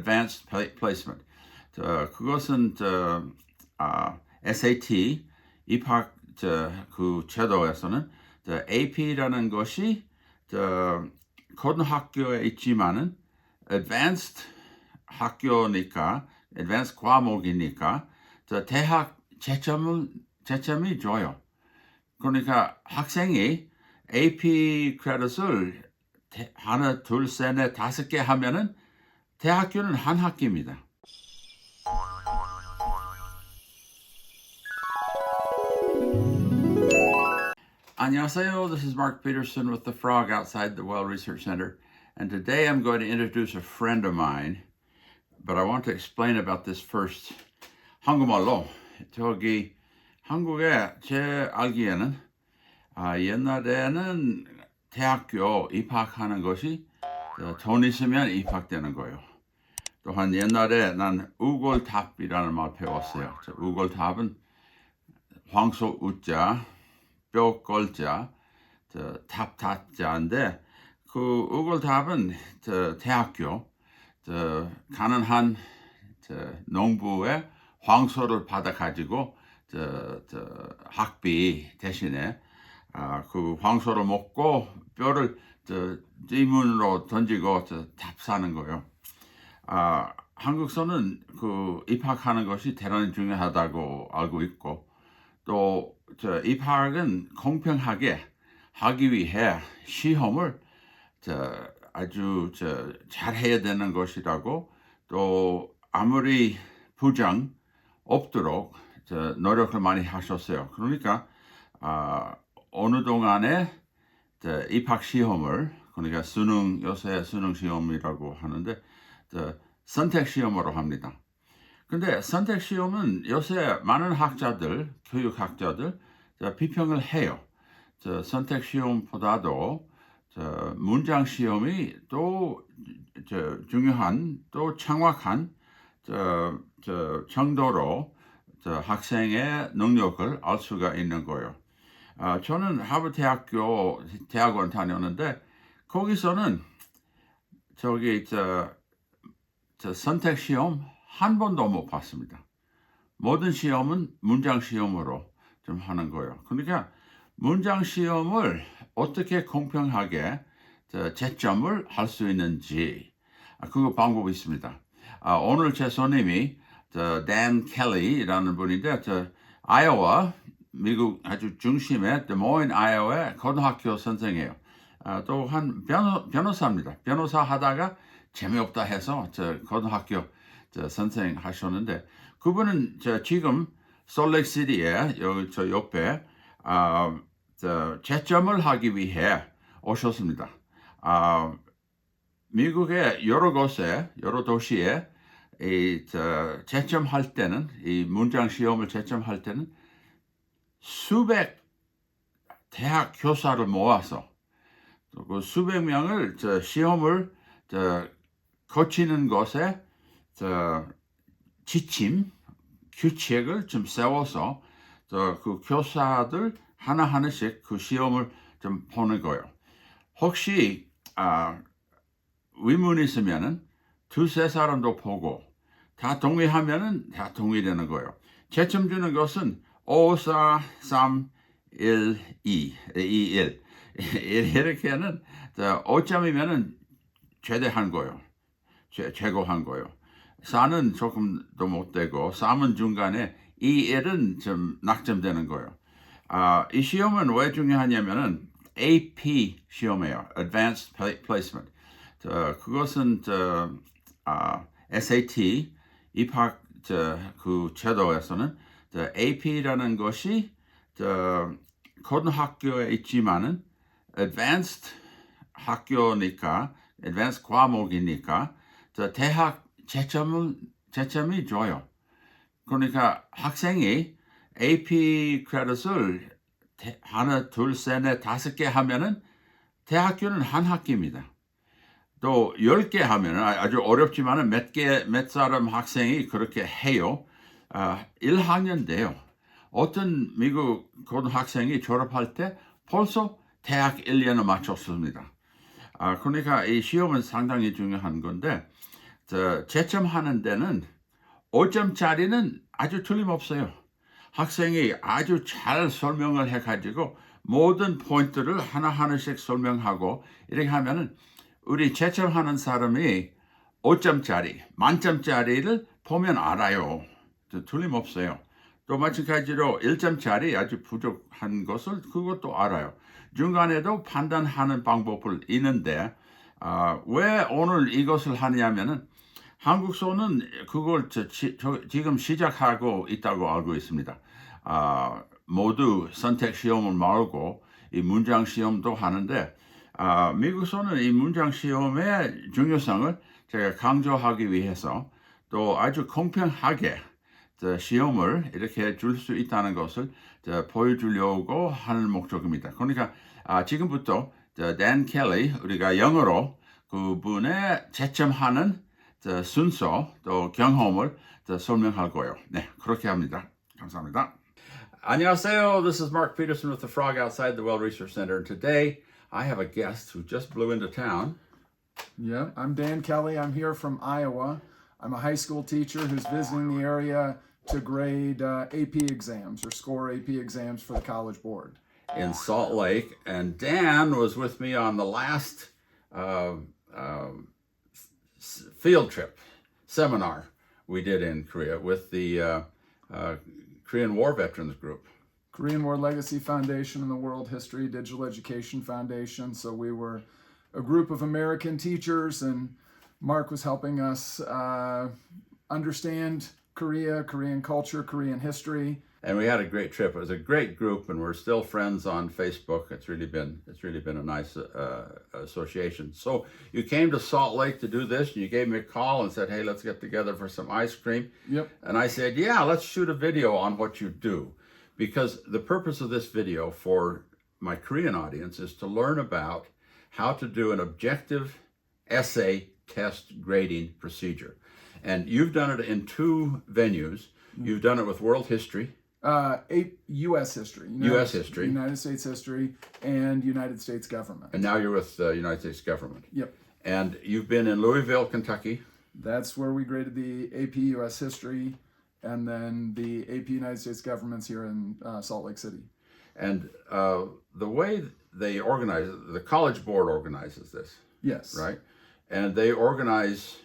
Advanced Placement. 그것은 SAT 입학 그 제도에서는 AP라는 것이 고등학교에 있지만은 Advanced 학교니까 Advanced 과목이니까 대학 채점이 줘요. 그러니까 학생이 AP 크레딧을 하나, 둘, 셋, 넷, 다섯 개 하면은 대학교는 한 학기입니다. 안녕하세요. This is Mark Peterson with the Frog outside the Well Research Center, and today I'm going to introduce a friend of mine, but I want to explain about this first. 한국말로 한국에 제 알기에는 옛날에는 대학교 입학하는 것이 돈 있으면 입학되는 거예요. 또한 옛날에 난 우골탑이라는 말 배웠어요. 우골탑은 황소 우자, 뼈 꼴자, 탑자인데 그 우골탑은 대학교 가난한 농부의 황소를 받아 가지고 학비 대신에 그 황소를 먹고 뼈를 뒷문으로 던지고 탑 사는 거예요. 한국서는 그 입학하는 것이 대단히 중요하다고 알고 있고 또 입학은 공평하게 하기 위해 시험을 아주 잘 해야 되는 것이라고 또 아무리 부정 없도록 노력을 많이 하셨어요. 그러니까 어느 동안에 입학 시험을 그러니까 요새 수능 시험이라고 하는데 선택 시험으로 합니다. 근데 선택 시험은 요새 많은 학자들, 교육학자들 비평을 해요. 선택 시험보다도 문장 시험이 또 중요한 또 정확한 정도로 학생의 능력을 알 수가 있는 거예요. 저는 하버드 대학원 다녔는데 거기서는 선택 시험 한 번도 못 봤습니다. 모든 시험은 문장 시험으로 좀 하는 거예요. 그러니까 문장 시험을 어떻게 공평하게 채점을 할 수 있는지 그 방법이 있습니다. 오늘 제 손님이 댄 켈리라는 분인데 아이오와 미국 아주 중심의 데모인 아이오의 고등학교 선생이에요. 또한 변호사입니다. 변호사 하다가 재미없다 해서 고등학교 선생 하셨는데 그분은 지금 솔레이크시티에 저 옆에 채점을 하기 위해 오셨습니다. 미국의 여러 곳에 여러 도시에 채점할 때는 이 문장 시험을 채점할 때는 수백 대학 교사를 모아서 그 수백 명을 시험을 거치는 것에 지침 규칙을 좀 세워서 그 교사들 하나하나씩 그 시험을 좀 보는 거예요. 혹시 의문이 있으면은 두세 사람도 보고 다 동의하면은 다 동의되는 거예요. 채점 주는 것은 5, 4, 3, 1, 2, 1 이렇게는 5점이면은 최대한 거예요. 최고한 거예요. 4는 조금 더 못 되고 3은 중간에 2, 1은 좀 낙점되는 거예요. 이 시험은 왜 중요하냐면은 AP 시험이에요. Advanced Placement. 그것은 SAT 입학 그 제도에서는 AP라는 것이 고등학교에 있지만은 Advanced 학교니까 Advanced 과목이니까 대학 채점이 줘요. 그러니까 학생이 AP 크레딧을 하나, 둘, 셋, 넷, 다섯 개 하면은 대학교는 한 학기입니다. 또 10개 하면은 아주 어렵지만은 몇 사람 학생이 그렇게 해요. 1학년 돼요. 어떤 미국 고등학생이 졸업할 때 벌써 대학 1년을 마쳤습니다. 그러니까 이 시험은 상당히 중요한 건데 채점하는 데는 5점짜리는 아주 틀림없어요. 학생이 아주 잘 설명을 해가지고 모든 포인트를 하나하나씩 설명하고 이렇게 하면은 우리 채점하는 사람이 5점짜리, 만점짜리를 보면 알아요. 틀림없어요. 또 마찬가지로 1점짜리 아주 부족한 것을 그것도 알아요. 중간에도 판단하는 방법을 있는데 왜 오늘 이것을 하냐면은 한국서는 그걸 지금 시작하고 있다고 알고 있습니다. 모두 선택 시험을 말고 이 문장 시험도 하는데 미국서는 이 문장 시험의 중요성을 제가 강조하기 위해서 또 아주 공평하게 시험을 이렇게 줄 수 있다는 것을 보여주려고 하는 목적입니다. 그러니까 지금부터 댄 켈리 우리가 영어로 그분의 채점하는 순서 또 경험을 설명할 거예요. 네, 그렇게 합니다. 감사합니다. 안녕하세요. This is Mark Peterson with the Frog Outside the Well Research Center. And today I have a guest who just blew into town. Yeah, I'm Dan Kelly. I'm here from Iowa. I'm a high school teacher who's visiting the area to grade AP exams or score AP exams for the College Board. In Salt Lake. And Dan was with me on the last field trip seminar we did in Korea with the Korean War Veterans Group. Korean War Legacy Foundation and the World History Digital Education Foundation. So we were a group of American teachers, and Mark was helping us understand Korea, Korean culture, Korean history. And we had a great trip. It was a great group, and we're still friends on Facebook. It's really been a nice association. So you came to Salt Lake to do this, and you gave me a call and said, "Hey, let's get together for some ice cream." Yep. And I said, "Yeah, let's shoot a video on what you do," because the purpose of this video for my Korean audience is to learn about how to do an objective essay test grading procedure. And you've done it in two venues. You've done it with world history. U.S. history. U.S. history. United States history and United States government. And now you're with the United States government. Yep. And you've been in Louisville, Kentucky. That's where we graded the AP U.S. history, and then the AP United States government's here in Salt Lake City. And the way they organize it, the College Board organizes this. Yes. Right? And they organize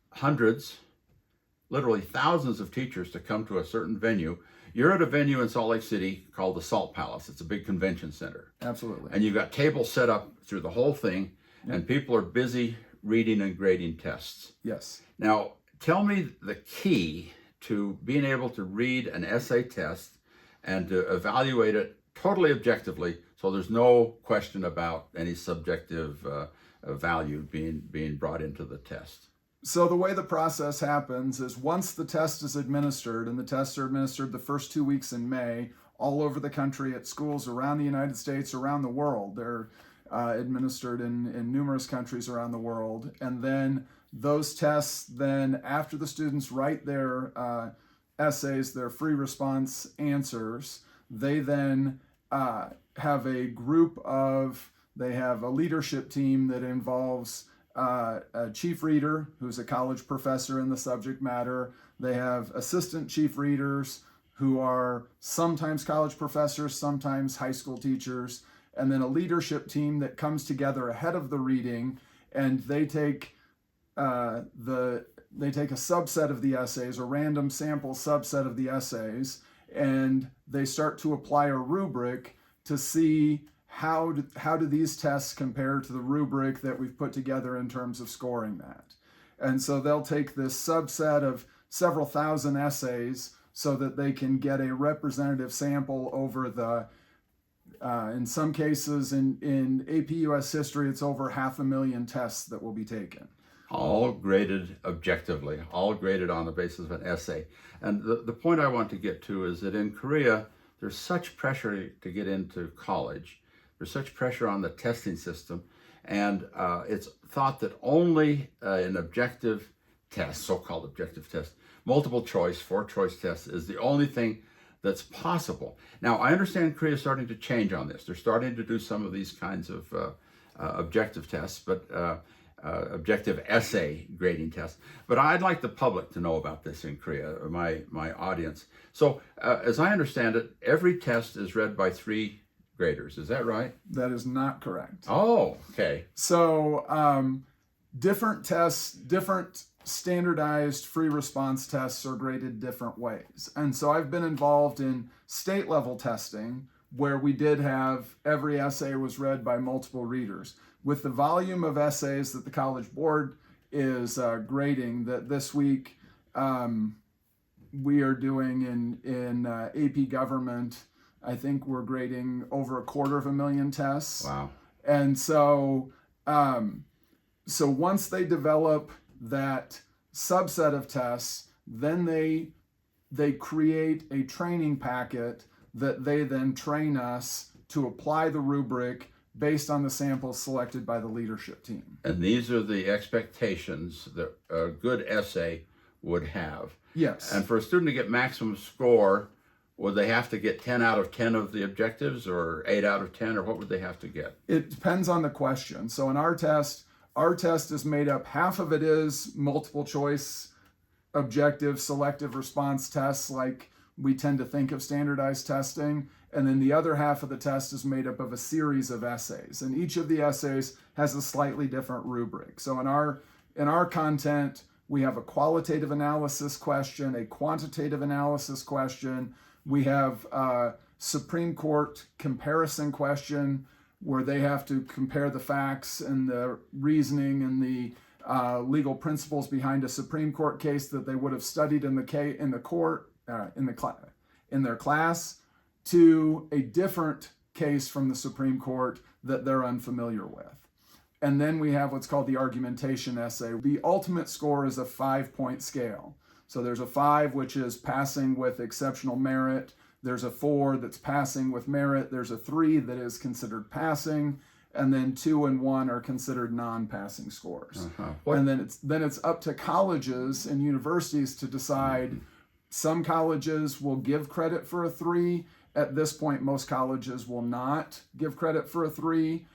hundreds, literally thousands of teachers to come to a certain venue. You're at a venue in Salt Lake City called the Salt Palace. It's a big convention center. Absolutely. And you've got tables set up through the whole thing, and people are busy reading and grading tests. Yes. Now, tell me the key to being able to read an essay test and to evaluate it totally objectively, so there's no question about any subjective value being brought into the test. So the way the process happens is once the test is administered, and the tests are administered the first 2 weeks in May, all over the country at schools around the United States, around the world. They're administered in numerous countries around the world. And then those tests, then after the students write their essays, their free response answers, they then have a group of, they have a leadership team that involves a chief reader who's a college professor in the subject matter. They have assistant chief readers who are sometimes college professors, sometimes high school teachers, and then a leadership team that comes together ahead of the reading, and they take a subset of the essays, a random sample subset of the essays, and they start to apply a rubric to see how do these tests compare to the rubric that we've put together in terms of scoring that. And so they'll take this subset of several thousand essays so that they can get a representative sample over the, in some cases in AP US history, it's over 500,000 tests that will be taken. All graded objectively, all graded on the basis of an essay. And the point I want to get to is that in Korea, there's such pressure to get into college. There's such pressure on the testing system, and it's thought that only an objective test, so-called objective test, multiple choice, 4-choice test, is the only thing that's possible. Now, I understand Korea is starting to change on this. They're starting to do some of these kinds of objective tests, but objective essay grading test. But I'd like the public to know about this in Korea, or my audience. So as I understand it, every test is read by 3 graders. Is that right? That is not correct. Oh, okay. So different tests, different standardized free response tests are graded different ways. And so I've been involved in state level testing where we did have every essay was read by multiple readers. With the volume of essays that the College Board is grading, that this week we are doing in AP Government, I think we're grading over 250,000 tests. Wow. And so, so once they develop that subset of tests, then they create a training packet that they then train us to apply the rubric based on the samples selected by the leadership team. And these are the expectations that a good essay would have. Yes. And for a student to get maximum score, would they have to get 10 out of 10 of the objectives, or 8 out of 10, or what would they have to get? It depends on the question. So in our test is made up, half of it is multiple choice, objective, selective response tests like we tend to think of standardized testing. And then the other half of the test is made up of a series of essays. And each of the essays has a slightly different rubric. So in our content, we have a qualitative analysis question, a quantitative analysis question. We have a Supreme Court comparison question where they have to compare the facts and the reasoning and the legal principles behind a Supreme Court case that they would have studied in their class to a different case from the Supreme Court that they're unfamiliar with. And then we have what's called the argumentation essay. The ultimate score is a 5-point scale. So there's a 5, which is passing with exceptional merit. There's a 4 that's passing with merit. There's a 3 that is considered passing. And then 2 and 1 are considered non-passing scores. And then it's up to colleges and universities to decide. Some colleges will give credit for a 3. At this point, most colleges will not give credit for a 3.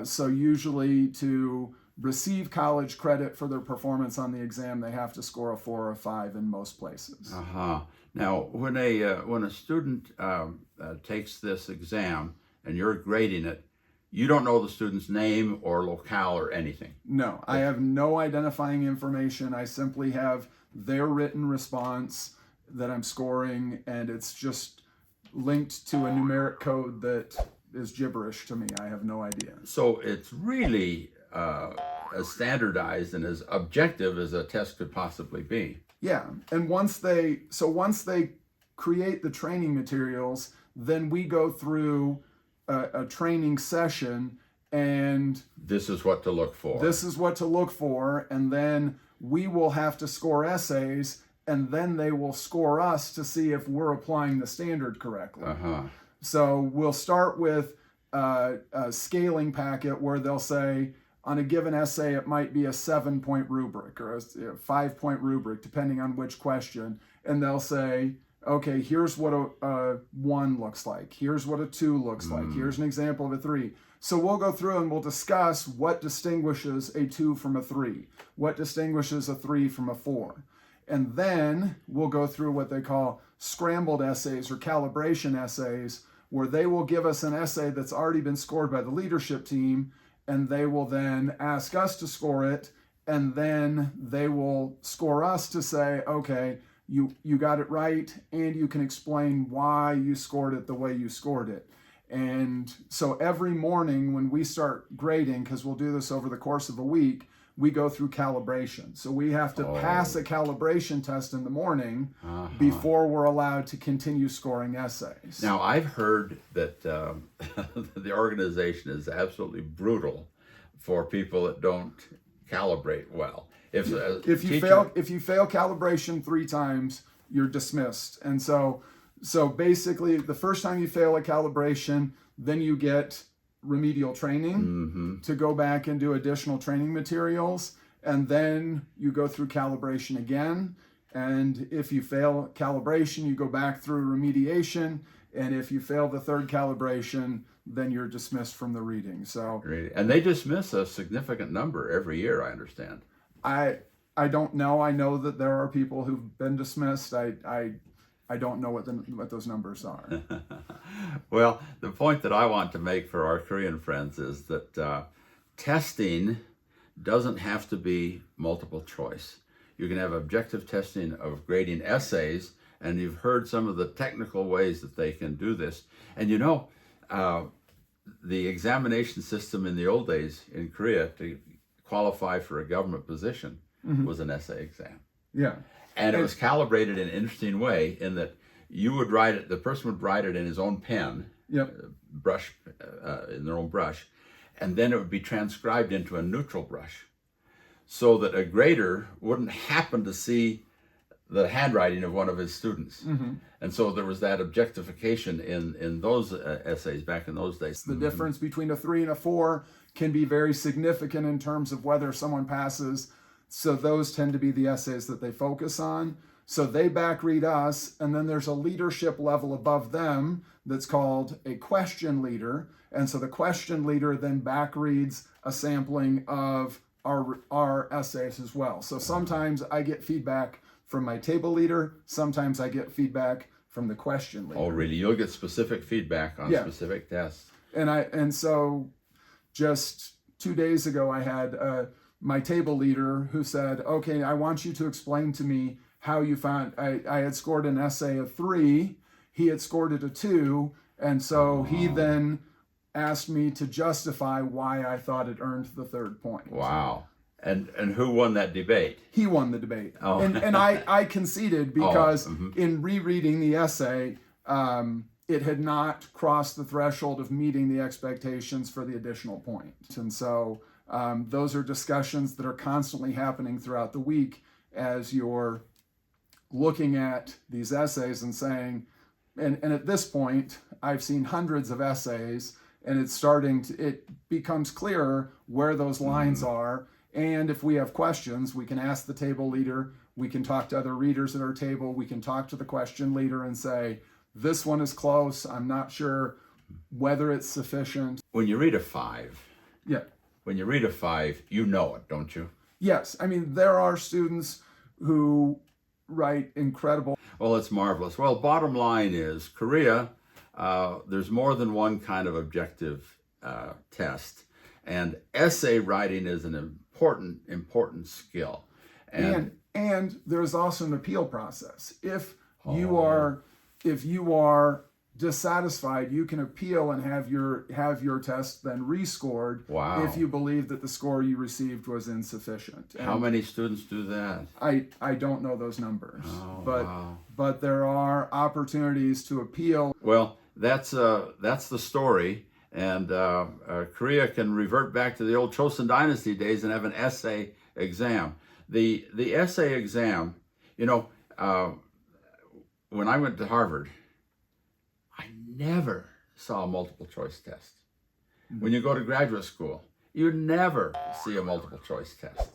So usually to receive college credit for their performance on the exam, they have to score a 4 or a 5 in most places. Now, when a student takes this exam and you're grading it, you don't know the student's name or locale or anything. No, I have no identifying information. I simply have their written response that I'm scoring, and it's just linked to a numeric code that is gibberish to me. I have no idea. So it's really as standardized and as objective as a test could possibly be. Yeah, and once they create the training materials, then we go through a training session, and this is what to look for. This is what to look for, and then we will have to score essays, and then they will score us to see if we're applying the standard correctly. So we'll start with a scaling packet where they'll say, on a given essay, it might be a 7-point rubric or a 5-point rubric, depending on which question. And they'll say, okay, here's what a 1 looks like. Here's what a 2 looks like. Here's an example of a 3. So we'll go through and we'll discuss what distinguishes a 2 from a 3, what distinguishes a 3 from a 4. And then we'll go through what they call scrambled essays or calibration essays, where they will give us an essay that's already been scored by the leadership team, and they will then ask us to score it, and then they will score us to say, okay, you got it right, and you can explain why you scored it the way you scored it. And so every morning when we start grading, because we'll do this over the course of a week, we go through calibration. So we have to pass a calibration test in the morning before we're allowed to continue scoring essays. Now, I've heard that the organization is absolutely brutal for people that don't calibrate well. If you fail calibration 3 times, you're dismissed. And so basically, the first time you fail a calibration, then you get remedial training to go back and do additional training materials, and then you go through calibration again, And if you fail calibration, you go back through remediation. And if you fail the third calibration, then you're dismissed from the reading. So, Really? And they dismiss a significant number every year, I understand. I don't know. I know that there are people who've been dismissed. I don't know what those numbers are. Well, the point that I want to make for our Korean friends is that testing doesn't have to be multiple choice. You can have objective testing of grading essays, and you've heard some of the technical ways that they can do this. And you know, the examination system in the old days in Korea to qualify for a government position was an essay exam. Yeah. And it was calibrated in an interesting way in that you would write it, the person would write it in his own pen, Yep. brush, in their own brush, and then it would be transcribed into a neutral brush so that a grader wouldn't happen to see the handwriting of one of his students. And so there was that objectification in those essays back in those days. The difference between a 3 and a 4 can be very significant in terms of whether someone passes. So those tend to be the essays that they focus on. So they back read us, and then there's a leadership level above them that's called a question leader. And so the question leader then back reads a sampling of our essays as well. So sometimes I get feedback from my table leader, sometimes I get feedback from the question leader. Oh, really? You'll get specific feedback on specific tests. And so just 2 days ago, I had my table leader who said, okay, I want you to explain to me how you found, I had scored an essay of 3, he had scored it a 2, and so he then asked me to justify why I thought it earned the 3rd point. Wow. And who won that debate? He won the debate. Oh. And I conceded because in rereading the essay, it had not crossed the threshold of meeting the expectations for the additional point. And so those are discussions that are constantly happening throughout the week as you're looking at these essays and saying, and at this point, I've seen hundreds of essays, and it becomes clearer where those lines are. And if we have questions, we can ask the table leader, we can talk to other readers at our table, we can talk to the question leader and say, this one is close, I'm not sure whether it's sufficient. When you read a 5, Yeah. when you read a 5, you know it, don't you? Yes. I mean, there are students who write incredible. Well, it's marvelous. Well, bottom line is Korea, there's more than one kind of objective test. And essay writing is an important skill. And there's also an appeal process. If you are dissatisfied, you can appeal and have your test then rescored. Wow. If you believe that the score you received was insufficient. And how many students do that? I don't know those numbers, Wow. but there are opportunities to appeal. Well, that's the story. And Korea can revert back to the old Chosun Dynasty days and have an essay exam. The essay exam, when I went to Harvard, I never saw a multiple choice test. When you go to graduate school, you never see a multiple choice test.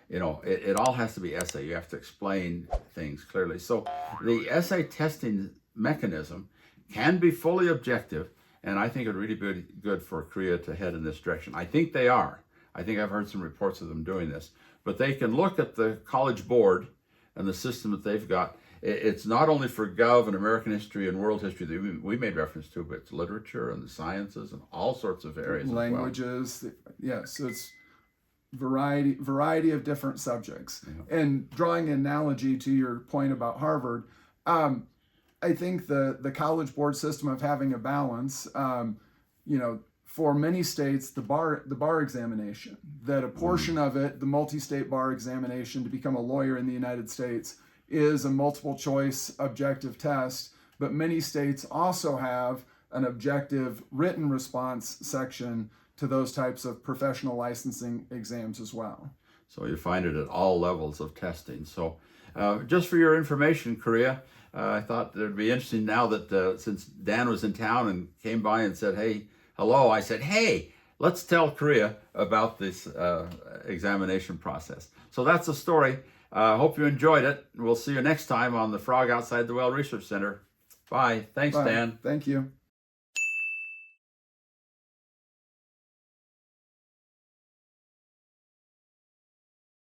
It all has to be essay. You have to explain things clearly. So the essay testing mechanism can be fully objective, and I think it would really be good for Korea to head in this direction. I think they are. I think I've heard some reports of them doing this. But they can look at the College Board and the system that they've got. It's not only for Gov and American history and world history that we made reference to, but it's literature and the sciences and all sorts of areas. Languages, yes, it's variety of different subjects. Yeah. And drawing an analogy to your point about Harvard, I think the College Board system of having a balance, for many states, the bar examination, that a portion of it, the multi-state bar examination to become a lawyer in the United States, is a multiple choice objective test, but many states also have an objective written response section to those types of professional licensing exams as well. So you find it at all levels of testing. So just for your information, Korea, I thought it'd be interesting now that since Dan was in town and came by and said, hey, hello, I said, hey, let's tell Korea about this examination process. So that's the story. Hope you enjoyed it. We'll see you next time on the Frog Outside the Well Research Center. Bye. Thanks, Bye. Dan. Thank you.